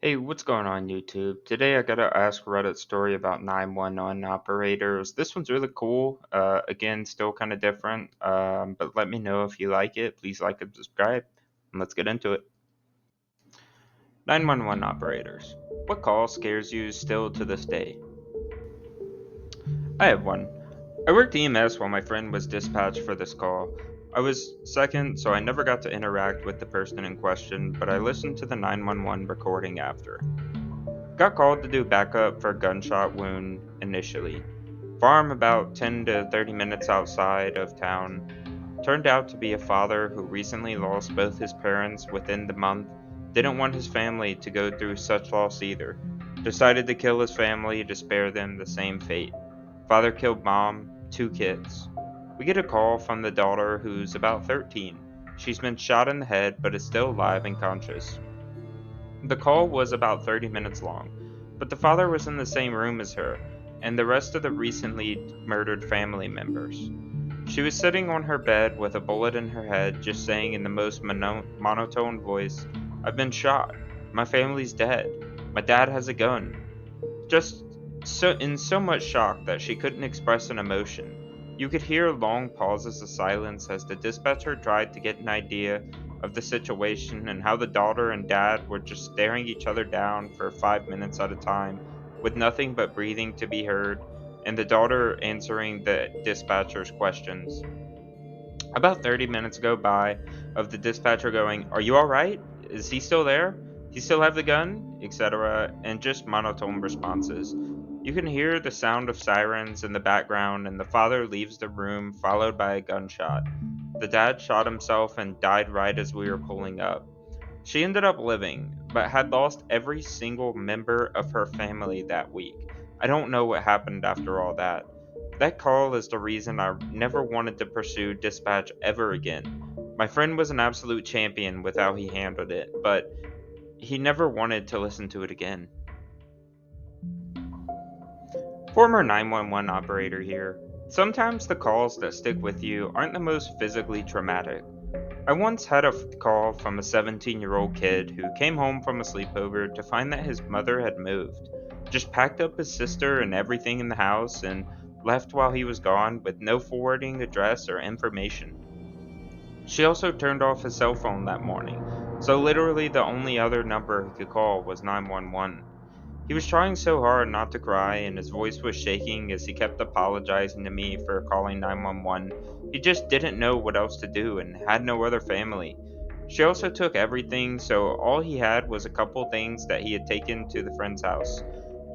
Hey, what's going on YouTube? Today I got a Ask Reddit story about 911 operators. This one's really cool. Again, still kind of different, but let me know if you like it. Please like and subscribe, and let's get into it. 911 operators. What call scares you still to this day? I have one. I worked EMS while my friend was dispatched for this call. I was second, so I never got to interact with the person in question, but I listened to the 911 recording after. Got called to do backup for a gunshot wound initially. Farm about 10 to 30 minutes outside of town. Turned out to be a father who recently lost both his parents within the month. Didn't want his family to go through such loss either. Decided to kill his family to spare them the same fate. Father killed mom, two kids. We get a call from the daughter who's about 13. She's been shot in the head but is still alive and conscious. The call was about 30 minutes long, but the father was in the same room as her and the rest of the recently murdered family members. She was sitting on her bed with a bullet in her head, just saying in the most monotone voice, "I've been shot. My family's dead. My dad has a gun." Just in so much shock that she couldn't express an emotion. You could hear long pauses of silence as the dispatcher tried to get an idea of the situation and how the daughter and dad were just staring each other down for 5 minutes at a time, with nothing but breathing to be heard, and the daughter answering the dispatcher's questions. About 30 minutes go by of the dispatcher going, "Are you alright? Is he still there? He still have the gun?" etc., and just monotone responses. You can hear the sound of sirens in the background, and the father leaves the room, followed by a gunshot. The dad shot himself and died right as we were pulling up. She ended up living, but had lost every single member of her family that week. I don't know what happened after all that. That call is the reason I never wanted to pursue dispatch ever again. My friend was an absolute champion with how he handled it, but he never wanted to listen to it again. Former 911 operator here. Sometimes the calls that stick with you aren't the most physically traumatic. I once had a call from a 17-year-old kid who came home from a sleepover to find that his mother had moved, just packed up his sister and everything in the house and left while he was gone with no forwarding address or information. She also turned off his cell phone that morning, so literally the only other number he could call was 911. He was trying so hard not to cry, and his voice was shaking as he kept apologizing to me for calling 911. He just didn't know what else to do and had no other family. She also took everything, so all he had was a couple things that he had taken to the friend's house.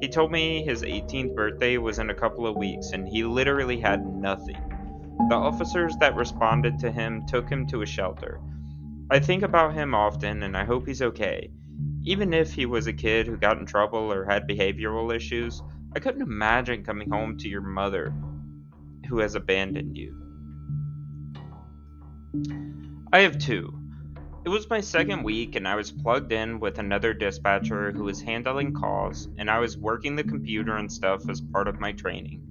He told me his 18th birthday was in a couple of weeks, and he literally had nothing. The officers that responded to him took him to a shelter. I think about him often, and I hope he's okay. Even if he was a kid who got in trouble or had behavioral issues, I couldn't imagine coming home to your mother who has abandoned you. I have two. It was my second week, and I was plugged in with another dispatcher who was handling calls, and I was working the computer and stuff as part of my training.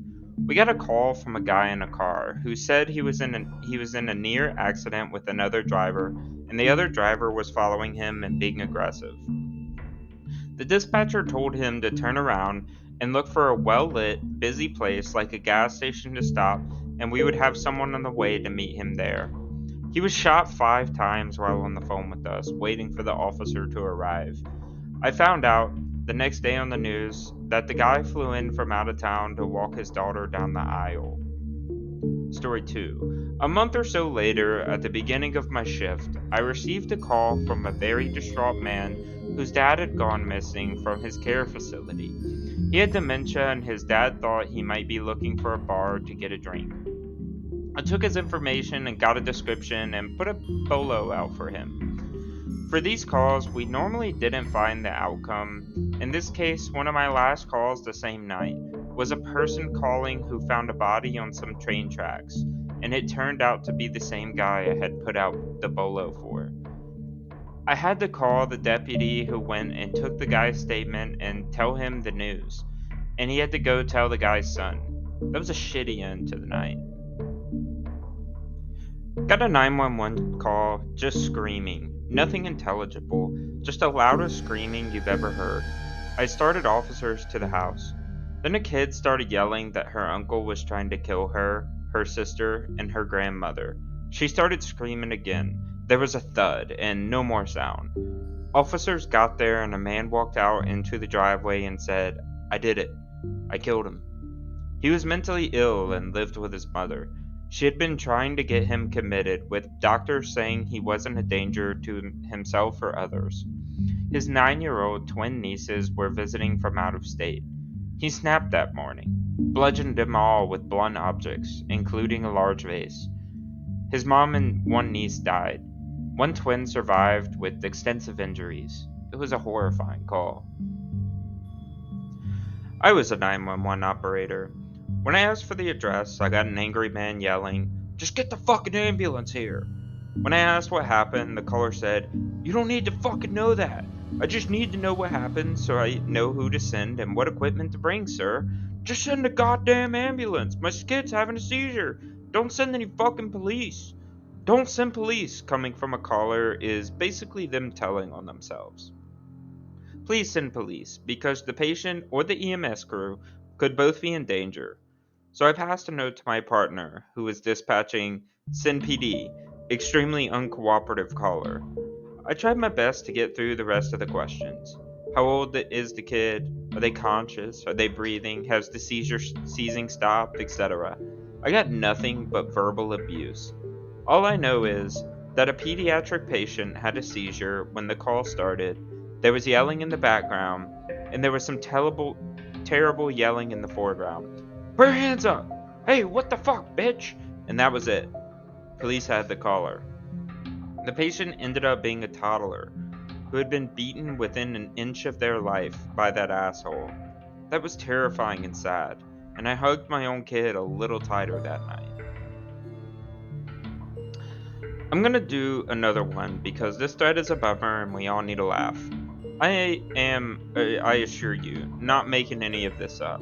We got a call from a guy in a car who said he was in a near accident with another driver, and the other driver was following him and being aggressive. The dispatcher told him to turn around and look for a well lit, busy place like a gas station to stop, and we would have someone on the way to meet him there. He was shot 5 times while on the phone with us, waiting for the officer to arrive. I found out the next day on the news that the guy flew in from out of town to walk his daughter down the aisle. Story 2. A month or so later, at the beginning of my shift, I received a call from a very distraught man whose dad had gone missing from his care facility. He had dementia, and his dad thought he might be looking for a bar to get a drink. I took his information and got a description and put a bolo out for him. For these calls, we normally didn't find the outcome. In this case, one of my last calls the same night was a person calling who found a body on some train tracks, and it turned out to be the same guy I had put out the bolo for. I had to call the deputy who went and took the guy's statement and tell him the news, and he had to go tell the guy's son. That was a shitty end to the night. Got a 911 call just screaming. Nothing intelligible, just the loudest screaming you've ever heard. I started officers to the house. Then a kid started yelling that her uncle was trying to kill her, her sister, and her grandmother. She started screaming again. There was a thud, and no more sound. Officers got there, and a man walked out into the driveway and said, "I did it. I killed him." He was mentally ill and lived with his mother. She had been trying to get him committed, with doctors saying he wasn't a danger to himself or others. His 9-year-old twin nieces were visiting from out of state. He snapped that morning, bludgeoned them all with blunt objects, including a large vase. His mom and one niece died. One twin survived with extensive injuries. It was a horrifying call. I was a 911 operator. When I asked for the address, I got an angry man yelling, "Just get the fucking ambulance here!" When I asked what happened, the caller said, "You don't need to fucking know that. I just need to know what happened so I know who to send and what equipment to bring, sir. Just send a goddamn ambulance. My kid's having a seizure. Don't send any fucking police." "Don't send police," coming from a caller is basically them telling on themselves. Please send police, because the patient or the EMS crew could both be in danger. So I passed a note to my partner, who was dispatching "Send PD," extremely uncooperative caller. I tried my best to get through the rest of the questions. How old is the kid? Are they conscious? Are they breathing? Has the seizing stopped? Etc. I got nothing but verbal abuse. All I know is that a pediatric patient had a seizure when the call started. There was yelling in the background, and there was some terrible yelling in the foreground. "Put your hands up! Hey, what the fuck, bitch?" And that was it. Police had the caller. The patient ended up being a toddler who had been beaten within an inch of their life by that asshole. That was terrifying and sad, and I hugged my own kid a little tighter that night. I'm gonna do another one because this thread is a bummer and we all need a laugh. I assure you, not making any of this up.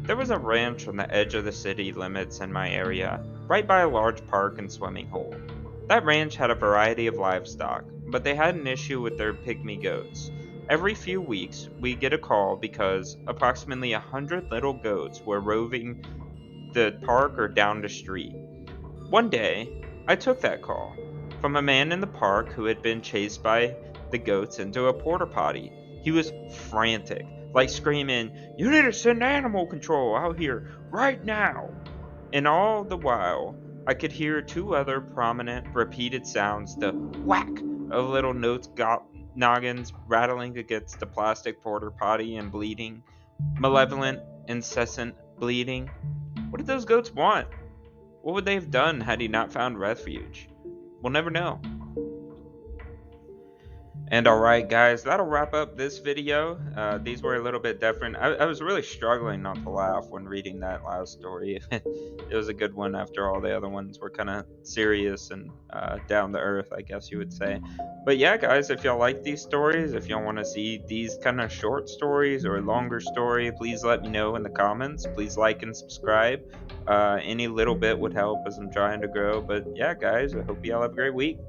There was a ranch on the edge of the city limits in my area, right by a large park and swimming hole. That ranch had a variety of livestock, but they had an issue with their pygmy goats. Every few weeks, we get a call because approximately 100 little goats were roving the park or down the street. One day, I took that call from a man in the park who had been chased by the goats into a porta potty. He was frantic, like screaming, "You need to send animal control out here right now!" And all the while, I could hear two other prominent, repeated sounds: the whack of little noggins rattling against the plastic porta potty and bleeding, malevolent, incessant bleeding. What did those goats want? What would they have done had he not found refuge? We'll never know. And alright guys, that'll wrap up this video. These were a little bit different. I was really struggling not to laugh when reading that last story. It was a good one after all the other ones were kind of serious and down to earth, I guess you would say. But yeah guys, if y'all like these stories, if y'all want to see these kind of short stories or a longer story, please let me know in the comments. Please like and subscribe. Any little bit would help as I'm trying to grow. But yeah guys, I hope y'all have a great week.